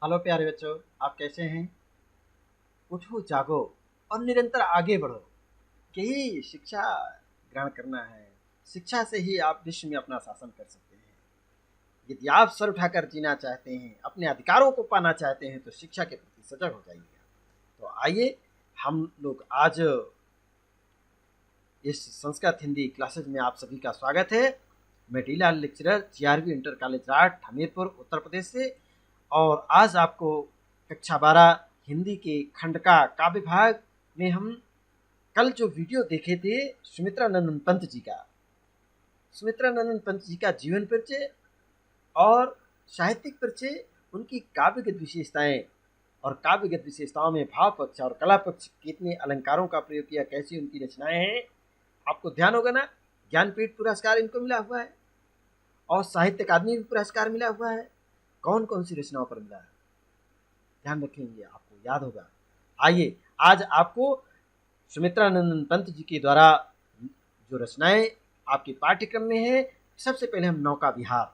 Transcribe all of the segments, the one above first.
Hello प्यारे बच्चों, आप कैसे हैं? उठो जागो और निरंतर आगे बढ़ो। यही शिक्षा ग्रहण करना है। शिक्षा से ही आप विश्व में अपना शासन कर सकते हैं। यदि आप सर उठाकर जीना चाहते हैं, अपने अधिकारों को पाना चाहते हैं, तो शिक्षा के प्रति सजग हो जाइएगा। तो आइए हम लोग आज इस संस्कृत हिंदी क्लासेज में आप सभी का स्वागत है। मैं D Lal lecturer GRV inter college Rath Hamirpur Uttar Pradesh से। और आज आपको कक्षा 12 हिंदी के खंड का काव्य भाग में हम कल जो वीडियो देखे थे सुमित्रानंदन पंत जी का, सुमित्रानंदन पंत जी का जीवन परिचय और साहित्यिक परिचय, उनकी काव्यगत विशेषताएं और काव्यगत विशेषताओं में भाव पक्ष और कला पक्ष कितने अलंकारों का प्रयोग किया, कैसी उनकी रचनाएं हैं, आपको ध्यान होगा ना। ज्ञानपीठ पुरस्कार इनको मिला हुआ है और साहित्य अकादमी भी पुरस्कार मिला हुआ है। कौन कौन सी रचनाओं पर मिला है, ध्यान रखेंगे, आपको याद होगा। आइए आज आपको सुमित्रानंदन पंत जी के द्वारा जो रचनाएं आपके पाठ्यक्रम में है, सबसे पहले हम नौका विहार,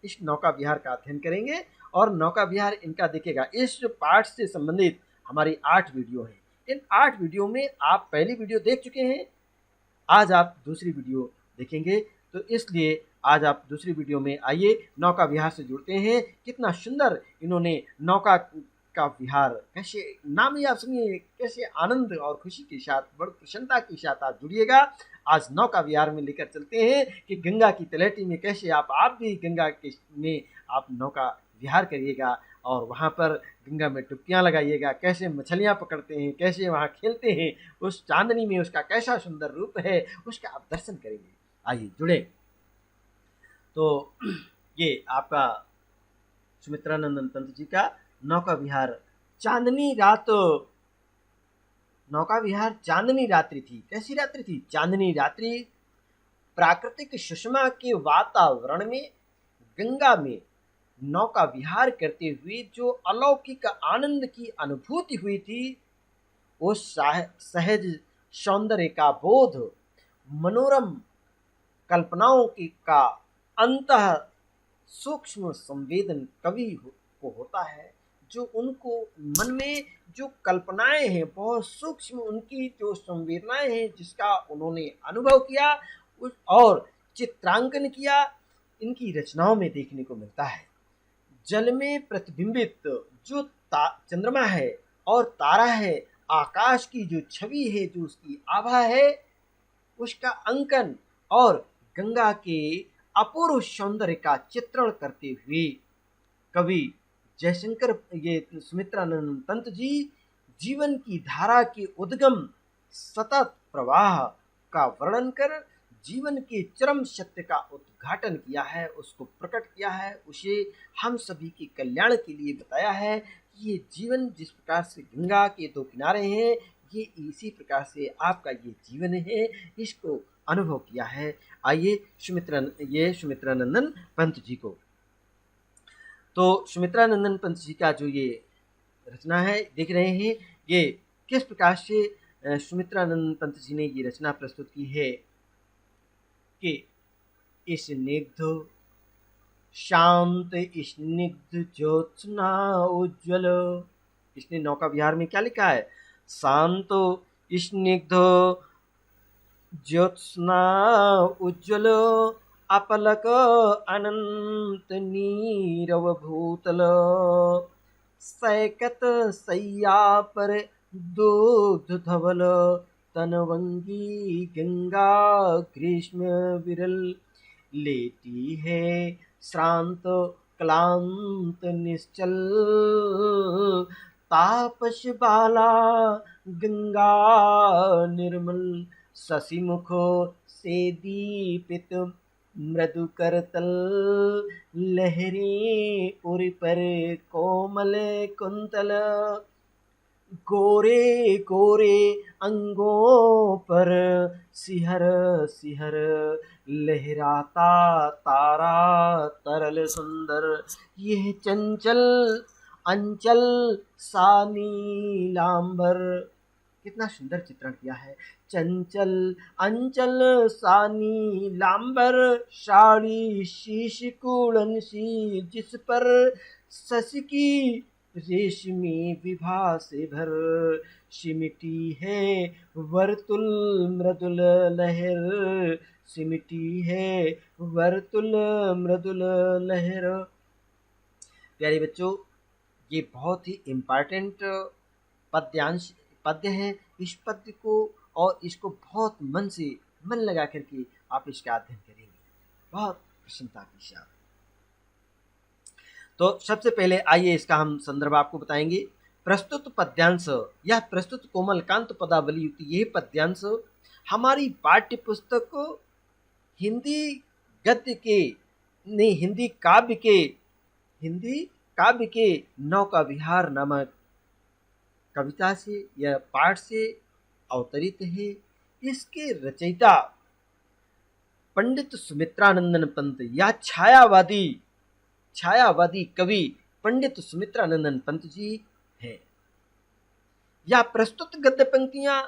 इस नौका विहार का अध्ययन करेंगे। और नौका विहार इनका देखिएगा, इस पाठ से संबंधित हमारी 8 वीडियो हैं। इन 8 वीडियो में आप पहली वीडियो देख चुके हैं, आज आप दूसरी वीडियो देखेंगे। तो इसलिए आज आप दूसरी वीडियो में आइए नौका विहार से जुड़ते हैं। कितना सुंदर इन्होंने नौका का विहार, कैसे नाम ही आप सुनिए, कैसे आनंद और खुशी के साथ, बड़ी प्रसन्नता के साथ आप जुड़िएगा। आज नौका विहार में लेकर चलते हैं कि गंगा की तलहटी में कैसे आप भी गंगा के में आप नौका विहार करिएगा और वहाँ पर गंगा में डुबकियाँ लगाइएगा, कैसे मछलियाँ पकड़ते हैं, कैसे वहाँ खेलते हैं, उस चांदनी में उसका कैसा सुंदर रूप है, उसका आप दर्शन करेंगे। आइए जुड़े। तो ये आपका सुमित्रानंदन पंत जी का नौका विहार। चांदनी रात, नौका विहार चांदनी रात्रि थी। कैसी रात्रि थी? चांदनी रात्रि। प्राकृतिक सुषमा के वातावरण में गंगा में नौका विहार करते हुए जो अलौकिक आनंद की अनुभूति हुई थी, वो सहज सौंदर्य का बोध, मनोरम कल्पनाओं की का अंतः सूक्ष्म संवेदन कवि को होता है। जो उनको मन में जो कल्पनाएं हैं, बहुत सूक्ष्म उनकी जो संवेदनाएं हैं, जिसका उन्होंने अनुभव किया और चित्रांकन किया, इनकी रचनाओं में देखने को मिलता है। जल में प्रतिबिंबित जो चंद्रमा है और तारा है, आकाश की जो छवि है, जो उसकी आभा है, उसका अंकन और गंगा के अपूर्व सौंदर्य का चित्रण करते हुए कवि जयशंकर ये सुमित्रानंदन पंत जी जीवन की धारा के उद्गम सतत प्रवाह का वर्णन कर जीवन के चरम सत्य का उद्घाटन किया है, उसको प्रकट किया है, उसे हम सभी के कल्याण के लिए बताया है कि ये जीवन जिस प्रकार से गंगा के 2 किनारे हैं, ये इसी प्रकार से आपका ये जीवन है, इसको अनुभव किया है। आइए सुमित्रानंदन पंत जी को, तो सुमित्रानंदन पंत जी का जो ये रचना है देख रहे हैं, ये किस प्रकार से सुमित्रानंदन पंत जी ने ये रचना प्रस्तुत की है कि स्निग्ध शांत स्निग्ध ज्योत्स्ना उज्ज्वल। इसने नौका विहार में क्या लिखा है? शांत स्निग्ध ज्योत्स्ना उज्ज्वल अपलक अनंत नीरव भूतल सैकत सैया पर दुग्ध धवल तनवंगी गंगा ग्रीष्म विरल लेटी है श्रांत क्लांत निश्चल तापस बाला गंगा निर्मल शशिमुख से दीपित मृदु करतल लहरी उर पर कोमल कुंतल गोरे गोरे अंगों पर सिहर सिहर लहराता तारा तरल सुंदर यह चंचल अंचल सा नीलांबर। कितना सुंदर चित्रण किया है। चंचल अंचल सा नीलांबर साड़ी शीश कुड़न सी जिस पर शशि की रेशमी विभा से भर, सिमटी है वर्तुल मृदुल लहर, सिमटी है वर्तुल मृदुल लहर। प्यारे बच्चों, ये बहुत ही इम्पॉर्टेंट पद्यांश पद्य है। इस पद्य को और इसको बहुत मन लगा करके आप इसका अध्ययन करेंगे, बहुत प्रसन्नता के साथ। तो सबसे पहले आइए इसका हम संदर्भ आपको बताएंगे। प्रस्तुत पद्यांश, यह प्रस्तुत कोमलकांत पदावली युक्त ये पद्यांश हमारी पाठ्य पुस्तक हिंदी गद्य के नहीं हिंदी काव्य के नौका विहार नामक कविता से या पाठ से अवतरित है। इसके रचयिता पंडित सुमित्रानंदन पंत या छायावादी कवि पंडित सुमित्रानंदन पंत जी हैं। यह प्रस्तुत गद्य पंक्तियां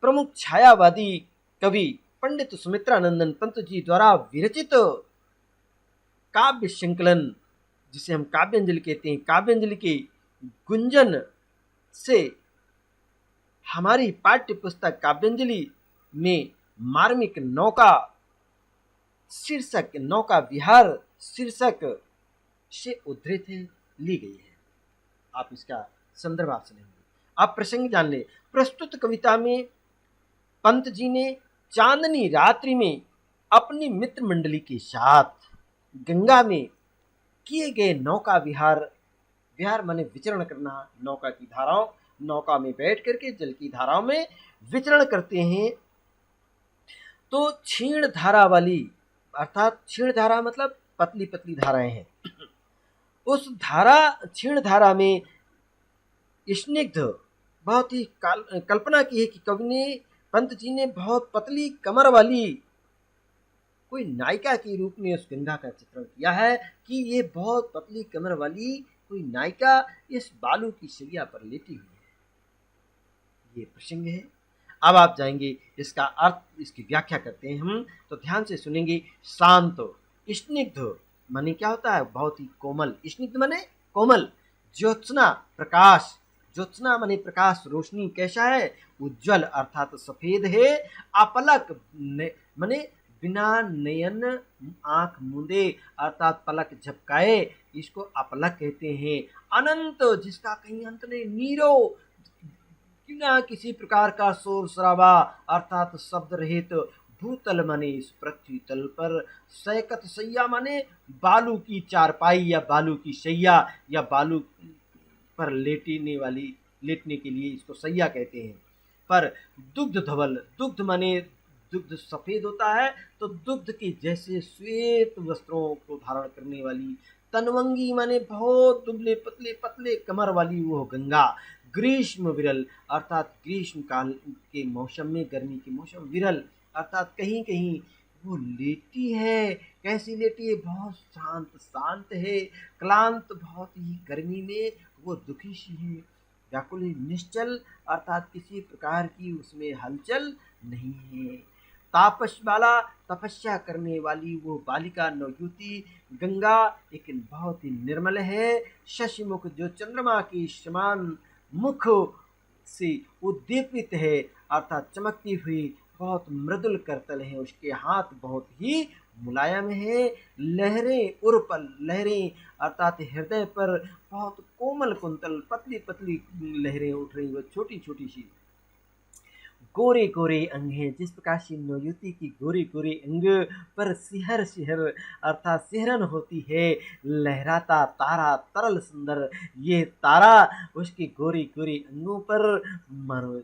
प्रमुख छायावादी कवि पंडित सुमित्रानंदन पंत जी द्वारा विरचित काव्य संकलन, जिसे हम काव्यांजलि कहते हैं, काव्यांजलि के गुंजन से हमारी पाठ्य पुस्तक काव्यांजलि में मार्मिक नौका विहार शीर्षक से उद्धृत ली गई है। आप इसका संदर्भ आप सुनेंगे। आप प्रसंग जान ले। प्रस्तुत कविता में पंत जी ने चांदनी रात्रि में अपनी मित्र मंडली के साथ गंगा में किए गए नौका विहार माने विचरण करना, नौका में बैठ करके जल की धाराओं में विचरण करते हैं। तो क्षीण धारा वाली, अर्थात क्षीण धारा मतलब पतली पतली धाराएं हैं, उस क्षीण धारा में स्निग्ध, बहुत ही कल्पना की है कि कवि ने, पंत जी ने बहुत पतली कमर वाली कोई नायिका के रूप में उस गंगा का चित्रण किया है कि ये बहुत पतली कमर वाली कोई नायिका इस बालू की शैया पर लेटी हुई है। ये प्रसंग है। अब आप जाएंगे इसका अर्थ, इसकी व्याख्या करते हैं हम, तो ध्यान से सुनेंगे। शांत, स्निग्ध माने क्या होता है? बहुत ही कोमल। स्निग्ध माने कोमल। ज्योत्सना, प्रकाश। ज्योत्सना माने प्रकाश, रोशनी। कैसा है? उज्जवल अर्थात सफेद है। अपलक माने बिना नयन आंख मूंदे अर्थात पलक झपकाए, इसको अपलक कहते हैं। अनंत, जिसका कहीं अंत नहीं। नीरो, बिना किसी प्रकार का शोर शराबा अर्थात शब्द रहित। भूतल माने इस पृथ्वी तल पर। सैकत, सैया माने बालू की चारपाई या बालू की शैया या बालू पर लेटने के लिए इसको सैया कहते हैं। पर दुग्ध धवल, दुग्ध माने दुग्ध सफेद होता है, तो दुग्ध के जैसे श्वेत वस्त्रों को धारण करने वाली। तनवंगी माने बहुत दुबले पतले पतले कमर वाली वो गंगा। ग्रीष्म विरल अर्थात ग्रीष्म काल के मौसम में, गर्मी के मौसम। विरल अर्थात कहीं कहीं वो लेटी है। कैसी लेटी है? बहुत शांत है। क्लांत, बहुत ही गर्मी में वो दुखी सी है। व्याकुल, निश्चल अर्थात किसी प्रकार की उसमें हलचल नहीं है। तापस वाला, तपस्या करने वाली वो बालिका नवयुवती गंगा, लेकिन बहुत ही निर्मल है। शशिमुख, जो चंद्रमा के समान मुख से उद्दीपित है अर्थात चमकती हुई, बहुत मृदुल करतल है। उसके हाथ बहुत ही मुलायम है। लहरें, उर्पल लहरें अर्थात हृदय पर बहुत कोमल कुंतल पतली पतली लहरें उठ रही, वो छोटी छोटी सी। गोरे गोरे अंग हैं, जिस प्रकार से नवयुवती की गोरे गोरे अंग पर सिहर सिहर अर्थात सिहरन होती है। लहराता तारा, तरल सुंदर ये तारा उसके गोरे गोरे अंगों पर मानो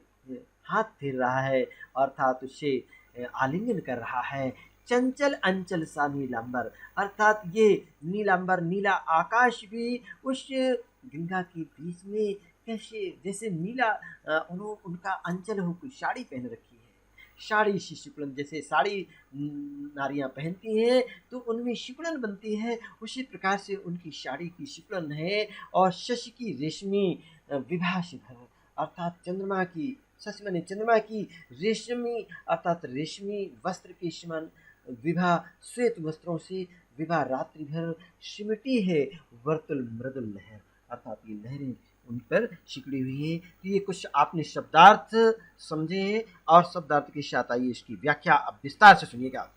हाथ फेर रहा है अर्थात उससे आलिंगन कर रहा है। चंचल अंचल सा नीलांबर अर्थात ये नीलांबर, नीला आकाश भी उस गंगा के बीच में कैसे जैसे नीला उनका अंचल हो। कोई साड़ी पहन रखी है, साड़ी सी सिकुड़न, जैसे साड़ी नारियां पहनती हैं तो उनमें सिकुड़न बनती है, उसी प्रकार से उनकी साड़ी की सिकुड़न है। और शशि की रेशमी विभा से भर अर्थात चंद्रमा की, शशि माने चंद्रमा की रेशमी अर्थात रेशमी वस्त्र के समान विभा, श्वेत वस्त्रों से विभा रात्रि भर सिमटी है। वर्तुल मृदुल लहर अर्थात ये लहरें उन पर सिकड़ी हुई है। तो ये कुछ आपने शब्दार्थ समझे हैं और शब्दार्थ के साथ आइए इसकी व्याख्या अब विस्तार से सुनिएगा।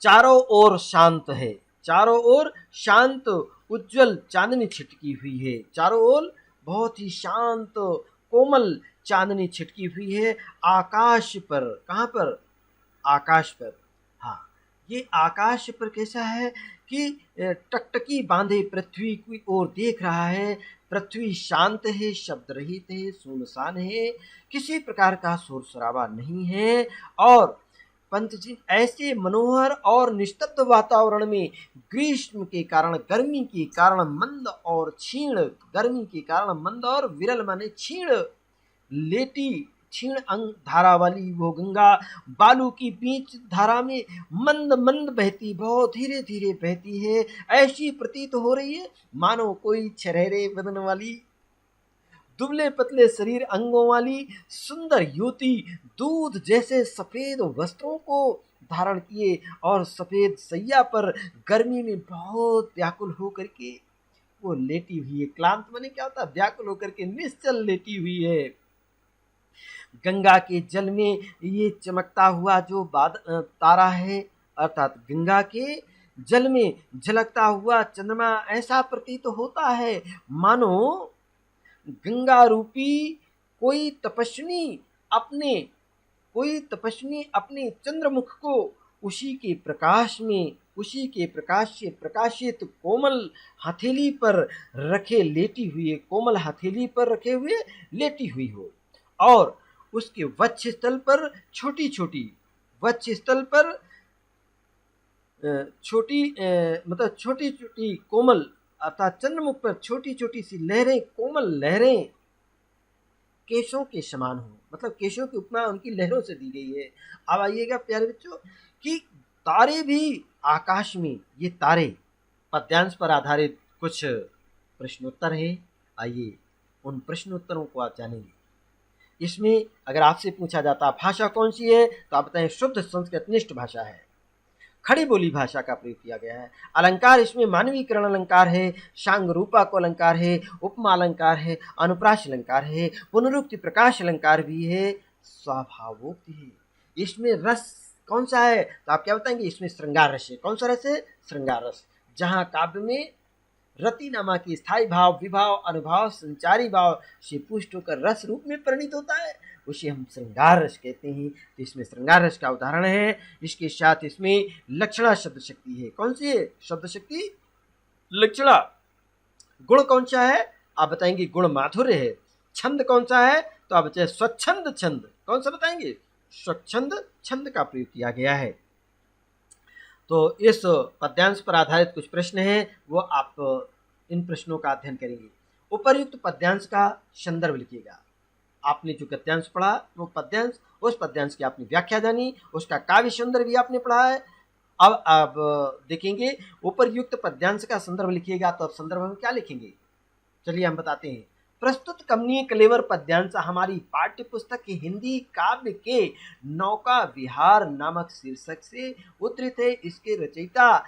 चारों ओर शांत है, चारों ओर शांत उज्जवल चांदनी छिटकी हुई है। चारों ओर बहुत ही शांत कोमल चांदनी छिटकी हुई है आकाश पर। कहाँ पर? आकाश पर। हाँ, ये आकाश पर कैसा है कि टकटकी बांधे पृथ्वी की ओर देख रहा है। पृथ्वी शांत है, शब्द रहित है, सुनसान है, किसी प्रकार का शोर शराबा नहीं है। और पंत जी ऐसे मनोहर और निस्तब्ध वातावरण में ग्रीष्म के कारण, गर्मी के कारण मंद और क्षीण, गर्मी के कारण मंद और विरल माने क्षीण लेटी क्षीण अंग धारा वाली वो गंगा बालू की बीच धारा में मंद मंद बहती, बहुत धीरे धीरे बहती है। ऐसी प्रतीत हो रही है मानो कोई छरहरे बदन वाली, दुबले पतले शरीर अंगों वाली सुंदर युवती दूध जैसे सफेद वस्त्रों को धारण किए और सफेद सैया पर गर्मी में बहुत व्याकुल होकर के वो लेटी हुई है। क्लांत माने क्या होता है? व्याकुल होकर के निश्चल लेटी हुई है। गंगा के जल में ये चमकता हुआ जो तारा है, अर्थात गंगा के जल में झलकता हुआ चंद्रमा ऐसा प्रतीत होता है मानो गंगा रूपी कोई तपस्विनी अपने चंद्रमुख को उसी के प्रकाश से प्रकाशित कोमल हथेली पर रखे लेटी हुई, कोमल हथेली पर रखे हुए लेटी हुई हो और उसके वक्षस्थल पर छोटी छोटी कोमल, अर्थात चंद्रमुख पर छोटी छोटी सी लहरें, कोमल लहरें केशों के समान हो, मतलब केशों की उपमा उनकी लहरों से दी गई है। अब आइएगा प्यारे बच्चों कि तारे भी आकाश में, ये तारे पद्यांश पर आधारित कुछ प्रश्नोत्तर है। आइए उन प्रश्नोत्तरों को आप जानेंगे। इसमें अगर आपसे पूछा जाता भाषा कौन सी है तो आप बताएं शुद्ध संस्कृतनिष्ठ भाषा है। खड़ी बोली भाषा का प्रयोग किया गया है। अलंकार इसमें मानवीकरण अलंकार है, शांग रूपक अलंकार है, उपमा अलंकार है, अनुप्रास अलंकार है, पुनरुक्ति प्रकाश अलंकार भी है, स्वभावोक्ति है। इसमें रस कौन सा है तो आप क्या बताएंगे? इसमें श्रृंगार रस है। कौन सा रस है? श्रृंगार रस। जहाँ काव्य में रति नामा की स्थायी भाव, विभाव, अनुभाव, संचारी भाव से पुष्ट होकर रस रूप में परिणित होता है, उसे हम श्रृंगार रस कहते हैं। तो इसमें श्रृंगार रस का उदाहरण है। इसके साथ इसमें लक्षणा शब्द शक्ति है। कौन सी है शब्द शक्ति? लक्षणा। गुण कौन सा है? आप बताएंगे गुण माधुर्य है। छंद कौन सा है तो आप बताए स्वच्छंद छंद। कौन सा बताएंगे? स्वच्छंद छंद का प्रयोग किया गया है। तो इस पद्यांश पर आधारित कुछ प्रश्न हैं, वो आप इन प्रश्नों का अध्ययन करेंगे। उपर्युक्त पद्यांश का संदर्भ लिखिएगा। आपने जो गद्यांश पढ़ा वो पद्यांश, उस पद्यांश की आपने व्याख्या जानी, उसका काव्य संदर्भ भी आपने पढ़ा है। अब आप देखेंगे उपर्युक्त पद्यांश का संदर्भ लिखिएगा तो अब संदर्भ में क्या लिखेंगे? चलिए हम बताते हैं। प्रस्तुत कमनीय कलेवर पद्यांश हमारी पाठ्य पुस्तक की हिंदी काव्य के नौका विहार नामक शीर्षक से उद्धृत है। इसके रचयिता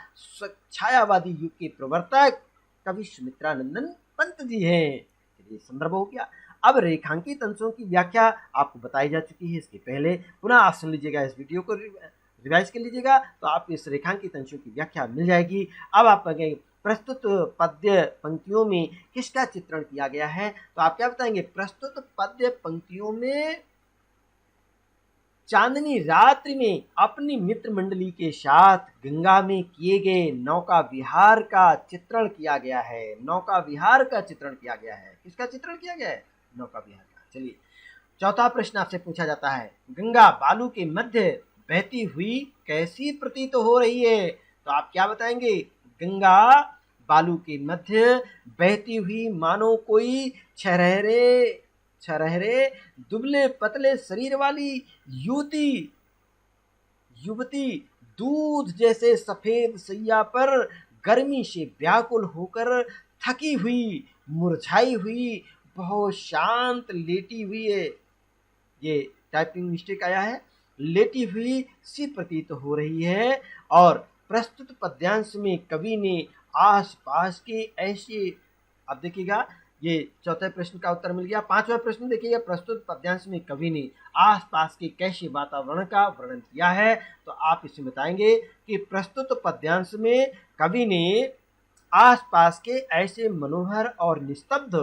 छायावादी युग के प्रवर्तक कवि सुमित्रानंदन पंत जी हैं। चलिए संदर्भ हो गया। अब रेखांकित अंशों की व्याख्या आपको बताई जा चुकी है। इसके पहले पुनः आप सुन लीजिएगा, इस वीडियो को रिवाइज कर लीजिएगा तो आपको इस रेखांकित अंशों की व्याख्या मिल जाएगी। अब आप कहेंगे प्रस्तुत पद्य पंक्तियों में किसका चित्रण किया गया है तो आप क्या बताएंगे? प्रस्तुत पद्य पंक्तियों में चांदनी रात्रि में अपनी मित्र मंडली के साथ गंगा में किए गए नौका विहार का चित्रण किया गया है। नौका विहार का चित्रण किया गया है। किसका चित्रण किया गया है? नौका विहार का। चलिए चौथा प्रश्न आपसे पूछा जाता है, गंगा बालू के मध्य बहती हुई कैसी प्रतीत हो रही है तो आप क्या बताएंगे? गंगा बालू के मध्य बहती हुई मानो कोई छरहरे दुबले पतले शरीर वाली युवती दूध जैसे सफेद सैया पर गर्मी से व्याकुल होकर थकी हुई, मुरझाई हुई, बहुत शांत लेटी हुई है। ये टाइपिंग मिस्टेक आया है, लेटी हुई सी प्रतीत हो रही है। और प्रस्तुत पद्यांश में कवि ने आसपास के ऐसे अब देखिएगा, ये चौथे प्रश्न का उत्तर मिल गया। पांचवा प्रश्न देखिएगा, प्रस्तुत पद्यांश में कवि ने आसपास के कैसे वातावरण का वर्णन किया है। तो आप इसमें बताएंगे कि प्रस्तुत पद्यांश में कवि ने आसपास के ऐसे मनोहर और निस्तब्ध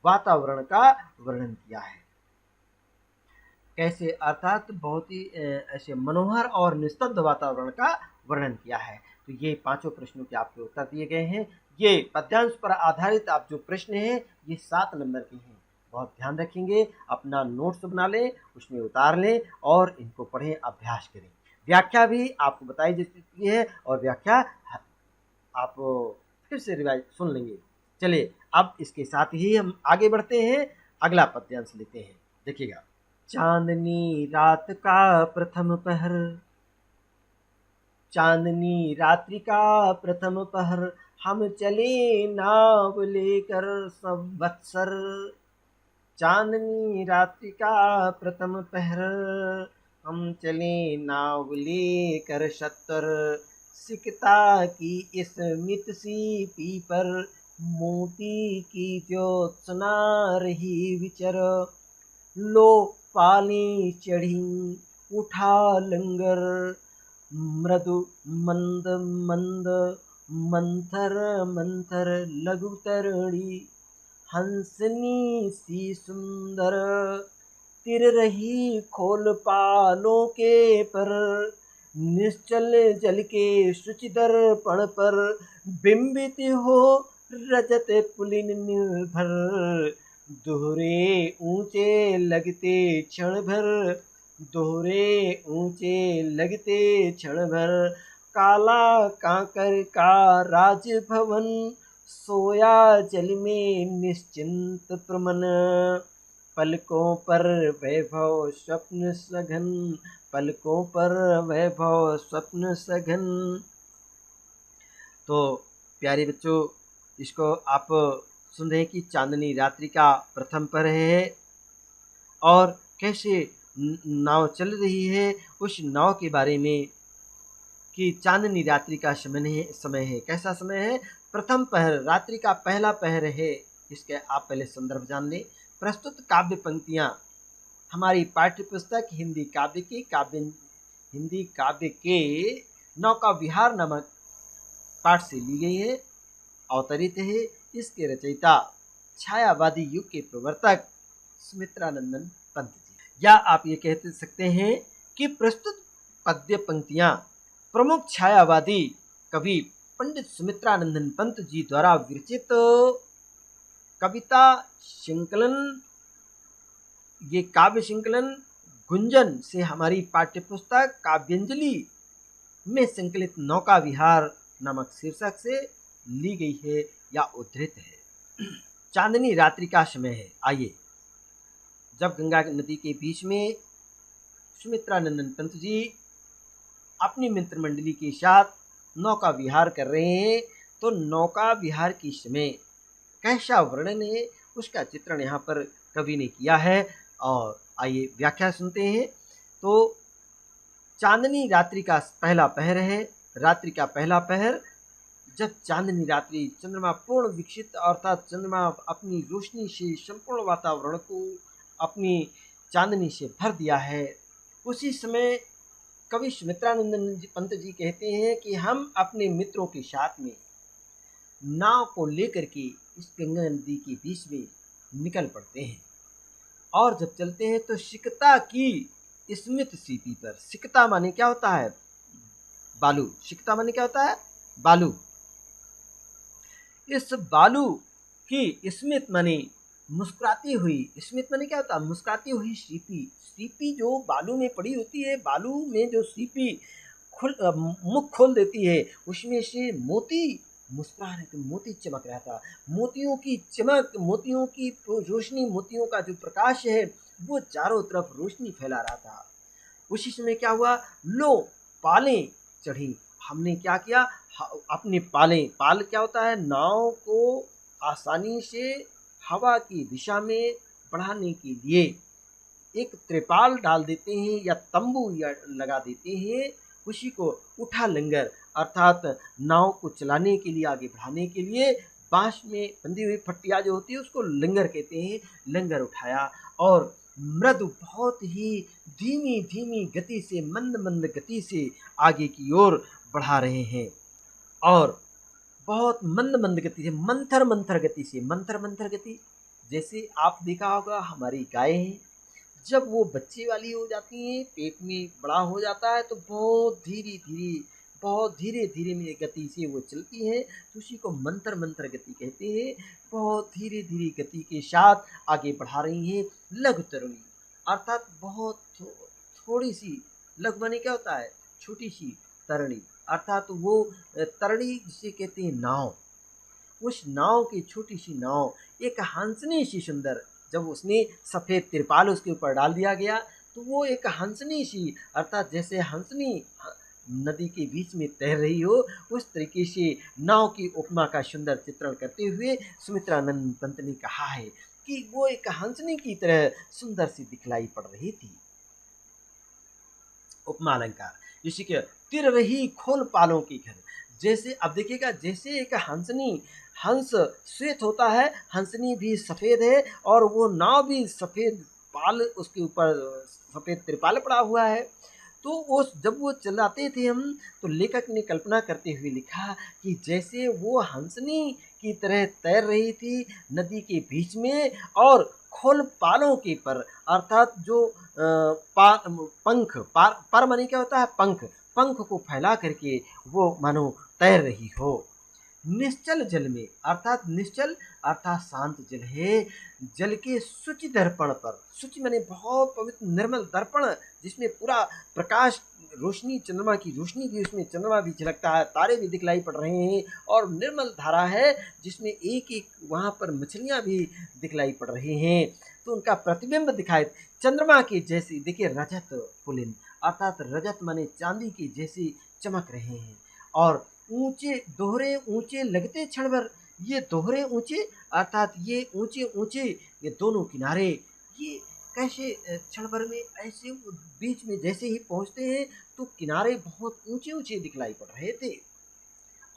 वातावरण का वर्णन किया है। कैसे, अर्थात बहुत ही ऐसे मनोहर और निस्तब्ध वातावरण का वर्णन किया है। तो ये पांचों प्रश्नों के आपके उत्तर दिए गए हैं। ये पद्यांश पर आधारित आप जो प्रश्न हैं ये 7 नंबर के हैं। बहुत ध्यान रखेंगे, अपना नोट्स बना लें, उसमें उतार लें और इनको पढ़ें, अभ्यास करें। व्याख्या भी आपको बताई जाती है और व्याख्या आप फिर से रिवाइज सुन लेंगे। चलिए, अब इसके साथ ही हम आगे बढ़ते हैं, अगला पद्यांश लेते हैं। देखिएगा, चांदनी रात का प्रथम पहर, चांदनी रात्रि का प्रथम पहर, हम चले नाव लेकर संवत्सर। चांदनी रात्रि का प्रथम पहर, हम चले नाव लेकर सत्तर। सिकता की स्मित सी पी पर, मोती की ज्योत्सना रही विचर। लो पाली चढ़ी उठा लंगर, मृदु मंद मंद मंथर मंथर लघु तरुणी। हंसनी सी सुंदर, तिर रही खोल पालों के पर। निश्चल जल के शुचि दर्पण पर, बिंबित हो रजत पुलिन निर्भर। दोहरे ऊंचे लगते क्षण भर, दोहरे ऊंचे लगते क्षण भर। काला कांकर का राजभवन, सोया जल में निश्चिंत प्रमन। पलकों पर वैभव स्वप्न सघन, पलकों पर वैभव स्वप्न सघन। तो प्यारे बच्चों, इसको आप सुन रहे हैं कि चांदनी रात्रि का प्रथम पहर है और कैसे नाव चल रही है, उस नाव के बारे में कि चांदनी रात्रि का समय है। कैसा समय है? प्रथम पहर, रात्रि का पहला पहर है। इसके आप पहले संदर्भ जान लें। प्रस्तुत काव्य पंक्तियां हमारी पाठ्य पुस्तक हिंदी काव्य के नौका विहार नामक पाठ से ली गई है, अवतरित है। इसके रचयिता छायावादी युग के प्रवर्तक सुमित्रानंदन पंत जी, या आप ये कह सकते हैं कि प्रस्तुत पद्य पंक्तियां प्रमुख छायावादी कवि पंडित सुमित्रानंदन पंत जी द्वारा विरचित कविता संकलन, ये काव्य संकलन गुंजन से हमारी पाठ्य पुस्तक काव्यांजलि में संकलित नौका विहार नामक शीर्षक से ली गई है या उद्धृत है। चांदनी रात्रि का समय है। आइए, जब गंगा नदी के बीच में सुमित्रानंदन पंत जी अपनी मित्र मंडली के साथ नौका विहार कर रहे हैं, तो नौका विहार के समय कैसा वर्णन है उसका चित्रण यहाँ पर कवि ने किया है। और आइए व्याख्या सुनते हैं। तो चांदनी रात्रि का पहला पहर है। रात्रि का पहला पहर, जब चांदनी रात्रि, चंद्रमा पूर्ण विकसित, अर्थात चंद्रमा अपनी रोशनी से संपूर्ण वातावरण को अपनी चांदनी से भर दिया है, उसी समय कवि सुमित्रानंदन पंत जी कहते हैं कि हम अपने मित्रों के साथ में नाव को लेकर के इस गंगा नदी के बीच में निकल पड़ते हैं और जब चलते हैं तो सिकता की स्मित सीपी पर। सिकता माने क्या होता है? बालू। सिकता माने क्या होता है? बालू। इस बालू की स्मित माने मुस्कुराती हुई, स्मित माने क्या होता है? मुस्कुराती हुई सीपी। सीपी जो बालू में पड़ी होती है, बालू में जो सीपी मुख खोल देती है, उसमें से मोती मुस्कुरा रहे थे, मोती चमक रहा था। मोतियों की चमक, मोतियों की रोशनी, मोतियों का जो प्रकाश है वो चारों तरफ रोशनी फैला रहा था। उसी समय क्या हुआ? लो पालें चढ़ी। हमने क्या किया? अपने पालें, पाल क्या होता है? नाव को आसानी से हवा की दिशा में बढ़ाने के लिए एक त्रिपाल डाल देते हैं या तंबू या लगा देते हैं। उसी को उठा लंगर, अर्थात नाव को चलाने के लिए, आगे बढ़ाने के लिए बांस में बंधी हुई फट्टियाँ जो होती है उसको लंगर कहते हैं, लंगर उठाया और मृदु बहुत ही धीमी धीमी गति से, मंद मंद गति से आगे की ओर बढ़ा रहे हैं और बहुत मंद मंद गति से, मंथर मंथर गति से, मंथर मंथर गति। जैसे आप देखा होगा हमारी गाय है, जब वो बच्चे वाली हो जाती हैं, पेट में बड़ा हो जाता है तो बहुत धीरे धीरे में गति से वो चलती है, तो उसी को मंथर मंथर गति कहते हैं। बहुत धीरे धीरे गति के साथ आगे बढ़ा रही हैं लघु तरुणी, अर्थात बहुत थोड़ी सी। लघु माने क्या होता है? छोटी सी तरणी, अर्थात वो तरणी जिसे कहते हैं नाव। उस नाव की छोटी सी नाव, एक हंसनी सी सुंदर, जब उसने सफ़ेद तिरपाल उसके ऊपर डाल दिया गया तो वो एक हंसनी सी, अर्थात जैसे हंसनी नदी के बीच में तैर रही हो, उस तरीके से नाव की उपमा का सुंदर चित्रण करते हुए सुमित्रानंद पंत ने कहा है कि वो एक हंसनी की तरह सुंदर सी दिखलाई पड़ रही थी। उपमा अलंकार जैसे कि तिर रही खोल पालों की घर, जैसे अब देखिएगा, जैसे एक हंसनी, हंस श्वेत होता है, हंसनी भी सफ़ेद है और वो नाव भी सफ़ेद, पाल उसके ऊपर सफ़ेद त्रिपाल पड़ा हुआ है। तो वो जब वो चलाते थे हम, तो लेखक ने कल्पना करते हुए लिखा कि जैसे वो हंसनी की तरह तैर रही थी नदी के बीच में और खोल पालों के पर, अर्थात जो पंख, पर माने क्या होता है? पंख, पंख को फैला करके वो मानो तैर रही हो। निश्चल जल में, अर्थात निश्चल अर्थात शांत जल है, जल के शुचि दर्पण पर, शुचि माने बहुत पवित्र निर्मल दर्पण जिसमें पूरा प्रकाश, रोशनी, चंद्रमा की रोशनी भी, उसमें चंद्रमा भी झलकता है, तारे भी दिखलाई पड़ रहे हैं और निर्मल धारा है जिसमें एक एक वहाँ पर मछलियाँ भी दिखलाई पड़ रही हैं, तो उनका प्रतिबिंब दिखाई चंद्रमा के जैसी। देखिए रजत पुलिन, अर्थात रजत माने चांदी की जैसी चमक रहे हैं और ऊंचे दोहरे ऊंचे लगते क्षण भर, ये दोहरे ऊंचे अर्थात ये ऊंचे ऊंचे, ये दोनों किनारे, ये कैसे क्षण भर में ऐसे बीच में जैसे ही पहुंचते हैं तो किनारे बहुत ऊंचे ऊंचे दिखलाई पड़ रहे थे।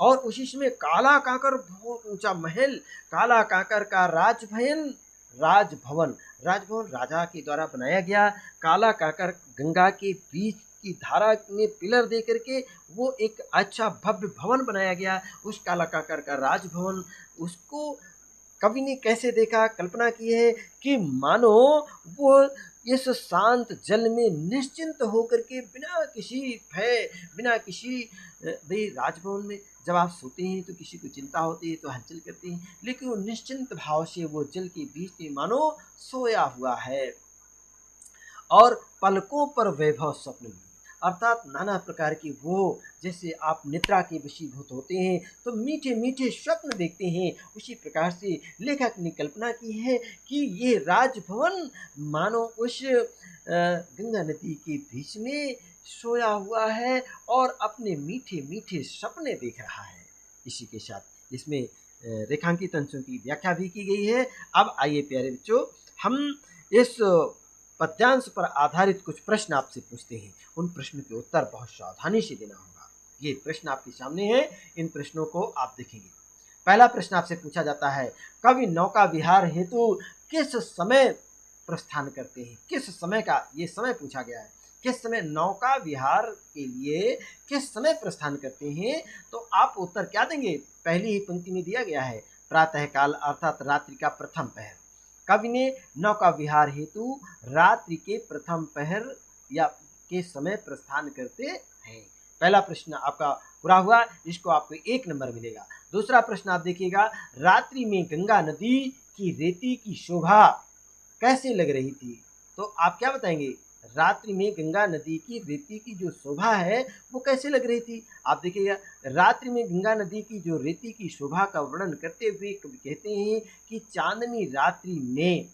और उसी समय काला काकर, बहुत ऊंचा महल, काला काकर का राजभवन, राजभवन, राजभवन राजा के द्वारा बनाया गया। काला काकर गंगा के बीच की धारा में पिलर दे करके वो एक अच्छा भव्य भवन बनाया गया, उस काला काकर का राजभवन। उसको कवि ने कैसे देखा, कल्पना की है कि मानो वो इस शांत जल में निश्चिंत होकर के, बिना किसी भय, बिना किसी, भाई राजभवन में जब आप सोते हैं तो किसी को चिंता होती है तो हलचल करते हैं, लेकिन वो निश्चिंत भाव से वो जल के बीच में मानो सोया हुआ है। और पलकों पर वैभव स्वप्न भी, अर्थात नाना प्रकार की, वो जैसे आप निद्रा के वशीभूत होते हैं तो मीठे मीठे स्वप्न देखते हैं, उसी प्रकार से लेखक ने कल्पना की है कि ये राजभवन मानो उस गंगा नदी के बीच में सोया हुआ है और अपने मीठे मीठे सपने देख रहा है। इसी के साथ इसमें रेखांकित अंशों की व्याख्या भी की गई है। अब आइए प्यारे बच्चों, हम इस पद्यांश पर आधारित कुछ प्रश्न आपसे पूछते हैं, उन प्रश्नों के उत्तर बहुत सावधानी से देना होगा। ये प्रश्न आपके सामने है, इन प्रश्नों को आप देखेंगे। पहला प्रश्न आपसे पूछा जाता है, कवि नौका विहार हेतु किस समय प्रस्थान करते हैं? किस समय का ये समय पूछा गया है, किस समय नौका विहार के लिए किस समय प्रस्थान करते हैं? तो आप उत्तर क्या देंगे? पहली ही पंक्ति में दिया गया है, प्रातःकाल अर्थात रात्रि का प्रथम पहर। कवि ने नौका विहार हेतु रात्रि के प्रथम पहर या के समय प्रस्थान करते हैं। पहला प्रश्न आपका पूरा हुआ, इसको आपको 1 नंबर मिलेगा। दूसरा प्रश्न आप देखिएगा, रात्रि में गंगा नदी की रेती की शोभा कैसे लग रही थी? तो आप क्या बताएंगे? रात्रि में गंगा नदी की रेती की जो शोभा है वो कैसे लग रही थी? आप देखिएगा, रात्रि में गंगा नदी की जो रेती की शोभा का वर्णन करते हुए कवि कहते हैं कि चांदनी रात्रि में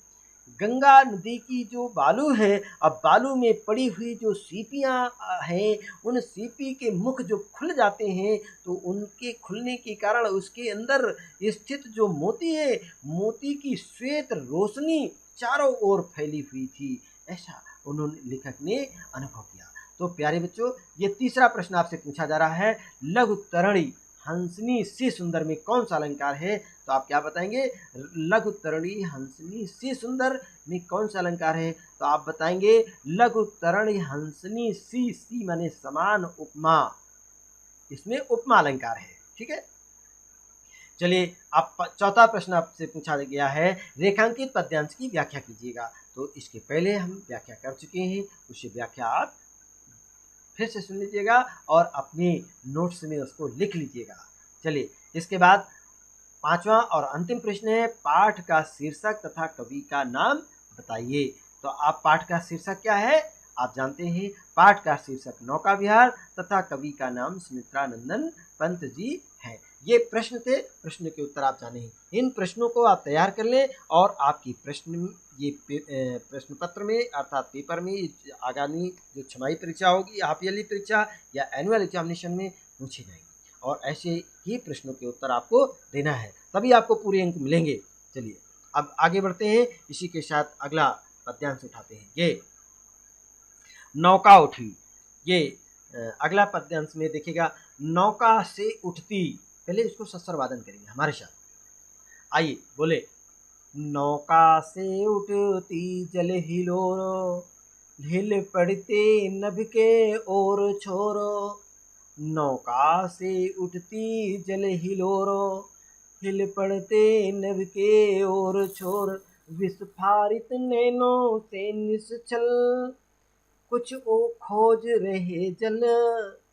गंगा नदी की जो बालू है, अब बालू में पड़ी हुई जो सीपियाँ हैं, उन सीपी के मुख जो खुल जाते हैं तो उनके खुलने के कारण उसके अंदर स्थित जो मोती है, मोती की श्वेत रोशनी चारों ओर फैली हुई थी, ऐसा उन्होंने, लेखक ने अनुभव किया। तो प्यारे बच्चों, ये तीसरा प्रश्न आपसे पूछा जा रहा है, लघु तरणि हंसनी सी सुंदर में कौन सा अलंकार है? तो आप क्या बताएंगे? लघु तरणी हंसनी सी सुंदर में कौन सा अलंकार है? तो आप बताएंगे लघु तरणी हंसनी सी माने समान उपमा, इसमें उपमा अलंकार है। ठीक है, चलिए आप चौथा प्रश्न आपसे पूछा गया है, रेखांकित पद्यांश की व्याख्या कीजिएगा। तो इसके पहले हम व्याख्या कर चुके हैं, उसे व्याख्या आप फिर से सुन लीजिएगा और अपने नोट्स में उसको लिख लीजिएगा। चलिए इसके बाद पांचवा और अंतिम प्रश्न है, पाठ का शीर्षक तथा कवि का नाम बताइए। तो आप पाठ का शीर्षक क्या है? आप जानते हैं, पाठ का शीर्षक नौका विहार तथा कवि का नाम सुमित्रानंदन पंत जी है। ये प्रश्न थे, प्रश्न के उत्तर आप जाने हैं। इन प्रश्नों को आप तैयार कर लें और आपकी प्रश्न पत्र में अर्थात पेपर में आगामी जो छमाही परीक्षा होगी, हाफ ईयरली परीक्षा या एनुअल एग्जामिनेशन में पूछे जाएंगे और ऐसे ही प्रश्नों के उत्तर आपको देना है, तभी आपको पूरे अंक मिलेंगे। चलिए अब आगे बढ़ते हैं, इसी के साथ अगला पद्यांश उठाते हैं। ये नौका उठी, ये अगला पद्यांश में देखिएगा, नौका से उठती, पहले इसको सस्वर वादन करेंगे हमारे साथ। आइए बोले, नौका से उठती जल हिलोरो, हिल पड़ते नभ के ओर छोरो। नौका से उठती जल हिलोरो, हिल पड़ते नभ के ओर छोर। विस्फारित नैनों से निश्चल, कुछ ओ खोज रहे जल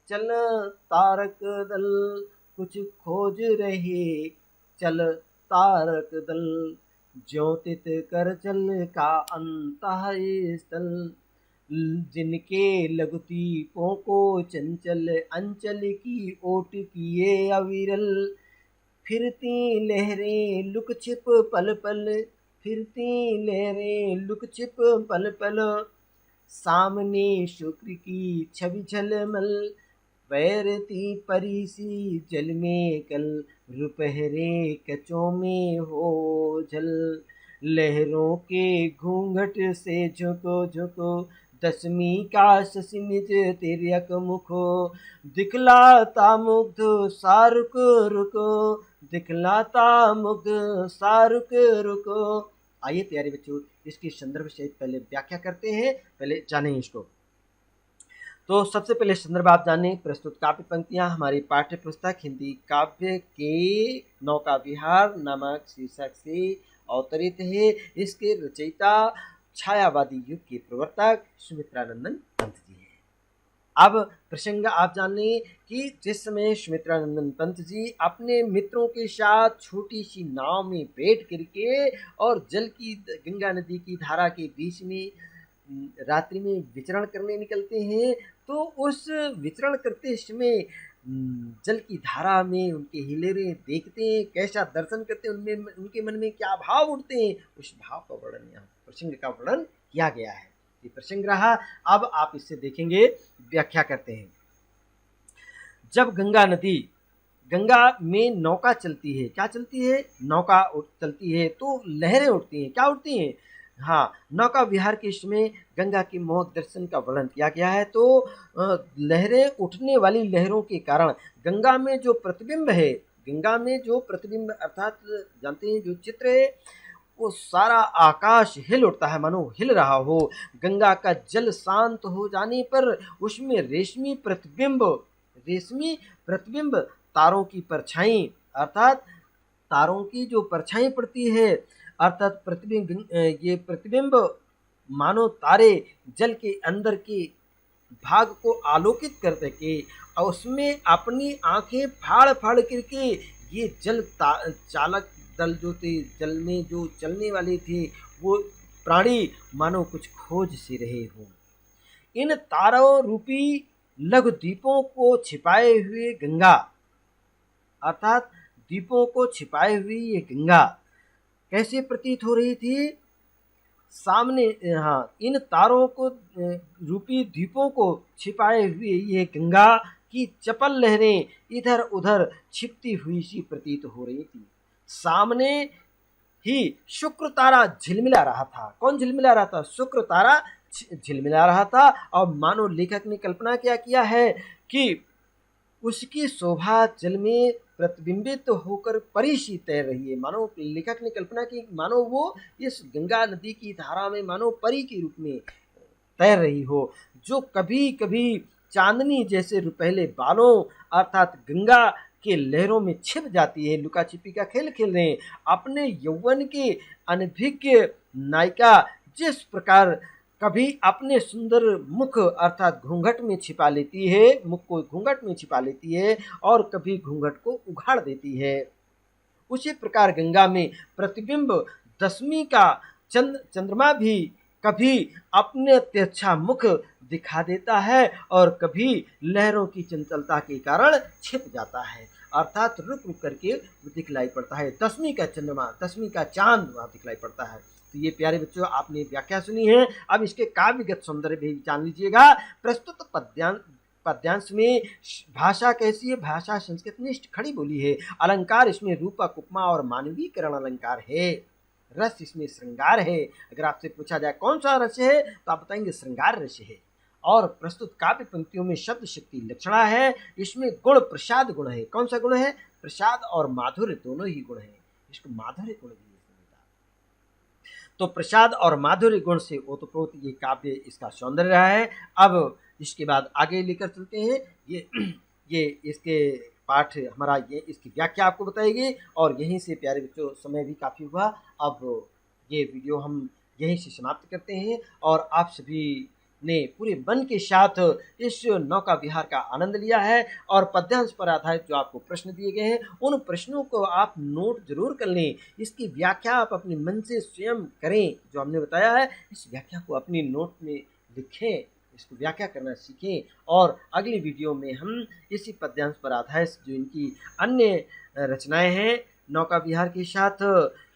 चल तारक दल। कुछ खोज रहे चल तारक दल, ज्योतित कर चल का अंतः स्थल। जिनके लघुदीपों को चंचल अंचल की ओट किए अविरल। फिरती लहरें लुक छिप पल पल, फिरती लहरें लुक छिप पल पल। सामने शुक्र की छवि झलमल, बैरती परीसी जल में कल। रुपहरे कचों में हो जल, लहरों के घूंघट से झुको झुको। दशमी का शशि निज तिर्यक मुखो, दिखलाता मुग्ध सारुक रुको। दिखलाता मुग्ध सारुक रुको। आइए प्यारे बच्चों, इसकी संदर्भ सहित पहले व्याख्या करते हैं, पहले जानें इसको। तो सबसे पहले संदर्भ आप जाने, प्रस्तुत काव्य पंक्तियां हमारी पाठ्य पुस्तक हिंदी काव्य के नौका विहार नामक शीर्षक से अवतरित है। इसके रचयिता छायावादी युग के प्रवर्तक सुमित्रानंदन पंत जी हैं। अब प्रसंग आप जानिए कि जिस समय सुमित्रानंदन पंत जी अपने मित्रों के साथ छोटी सी नाव में बैठ करके और जल की गंगा नदी की धारा के बीच में रात्रि में विचरण करने निकलते हैं, तो उस विचरण करते समय जल की धारा में उनके हिलेरे देखते हैं, कैसा दर्शन करते हैं, उनमें उनके मन में क्या भाव उठते हैं, उस भाव का वर्णन यहाँ प्रसंग का वर्णन किया गया है। ये प्रसंग रहा। अब आप इससे देखेंगे, व्याख्या करते हैं। जब गंगा में नौका चलती है, क्या चलती है? नौका चलती है तो लहरें उठती हैं। क्या उठती हैं? हाँ, नौका विहार के समय गंगा के मोहक दर्शन का वर्णन किया गया है। तो लहरें उठने वाली लहरों के कारण गंगा में जो प्रतिबिंब है, गंगा में जो प्रतिबिंब अर्थात जानते हैं जो चित्र है, वो सारा आकाश हिल उठता है, मानो हिल रहा हो। गंगा का जल शांत हो जाने पर उसमें रेशमी प्रतिबिंब तारों की परछाई, अर्थात तारों की जो परछाई पड़ती है, अर्थात ये प्रतिबिंब मानो तारे जल के अंदर के भाग को आलोकित कर सके और उसमें अपनी आंखें फाड़ फाड़ करके ये चालक दल जो थे, जल में जो चलने वाले थे, वो प्राणी मानो कुछ खोज से रहे हों। इन तारों रूपी लघु दीपों को छिपाए हुए गंगा, अर्थात दीपों को छिपाए हुई ये गंगा कैसे प्रतीत हो रही थी? सामने, हाँ, इन तारों को रूपी दीपों को छिपाए हुए ये गंगा की चपल लहरें इधर उधर छिपती हुई सी प्रतीत हो रही थी। सामने ही शुक्र तारा झिलमिला रहा था। कौन झिलमिला रहा था? शुक्र तारा झिलमिला रहा था। और मानो लेखक ने कल्पना क्या किया है कि उसकी शोभा जल में प्रतिबिंबित होकर परिशी तैर रही है। मानो लेखक ने कल्पना की, मानो वो इस गंगा नदी की धारा में मानो परी के रूप में तैर रही हो, जो कभी कभी चांदनी जैसे रुपहले बालों अर्थात गंगा के लहरों में छिप जाती है। लुका छिपी का खेल खेल रहे हैं। अपने यौवन के अनभिज्ञ नायिका जिस प्रकार कभी अपने सुंदर मुख अर्थात घूंघट में छिपा लेती है, मुख को घूंघट में छिपा लेती है और कभी घूंघट को उघाड़ देती है, उसी प्रकार गंगा में प्रतिबिंब दशमी का चंद्रमा भी कभी अपने तिरछा मुख दिखा देता है और कभी लहरों की चंचलता के कारण छिप जाता है, अर्थात रुक रुक करके दिखलाई पड़ता है। दशमी का चंद्रमा, दशमी का चांद वहां दिखलाई पड़ता है। तो ये प्यारे बच्चों, आपने व्याख्या सुनी है। अब इसके काव्यगत सौंदर्य भी जान लीजिएगा। प्रस्तुत पद्यांश में भाषा कैसी है? भाषा संस्कृतनिष्ठ खड़ी बोली है। अलंकार इसमें रूपक, उपमा और मानवीकरण अलंकार है। रस इसमें श्रृंगार है। अगर आपसे पूछा जाए कौन सा रस है तो आप बताएंगे श्रृंगार रस है। और प्रस्तुत काव्य पंक्तियों में शब्द शक्ति लक्षणा है। इसमें गुण प्रसाद गुण है। कौन सा गुण है? प्रसाद और माधुर्य दोनों ही गुण है। इसको माधुर्य गुण भी तो प्रसाद और माधुर्य गुण से ओतप्रोत ये काव्य इसका सौंदर्य रहा है। अब इसके बाद आगे लेकर चलते हैं। ये इसके पाठ हमारा ये इसकी व्याख्या आपको बताएगी और यहीं से प्यारे बच्चों समय भी काफ़ी हुआ। अब ये वीडियो हम यहीं से समाप्त करते हैं और आप सभी ने पूरे मन के साथ इस नौका विहार का आनंद लिया है और पद्यांश पर आधारित जो आपको प्रश्न दिए गए हैं उन प्रश्नों को आप नोट जरूर कर लें। इसकी व्याख्या आप अपने मन से स्वयं करें। जो हमने बताया है इस व्याख्या को अपनी नोट में लिखें, इसको व्याख्या करना सीखें और अगली वीडियो में हम इसी पद्यांश पर आधारित जो इनकी अन्य रचनाएं हैं नौका विहार के साथ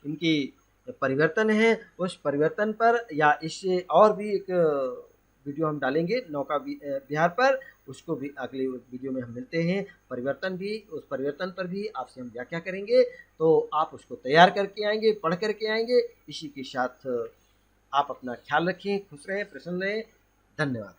इनकी परिवर्तन है उस परिवर्तन पर या इससे और भी एक वीडियो हम डालेंगे नौका विहार पर, उसको भी अगले वीडियो में हम मिलते हैं। परिवर्तन भी, उस परिवर्तन पर भी आपसे हम व्याख्या करेंगे, तो आप उसको तैयार करके आएंगे, पढ़ करके आएंगे। इसी के साथ आप अपना ख्याल रखें, खुश रहें, प्रसन्न रहें। धन्यवाद।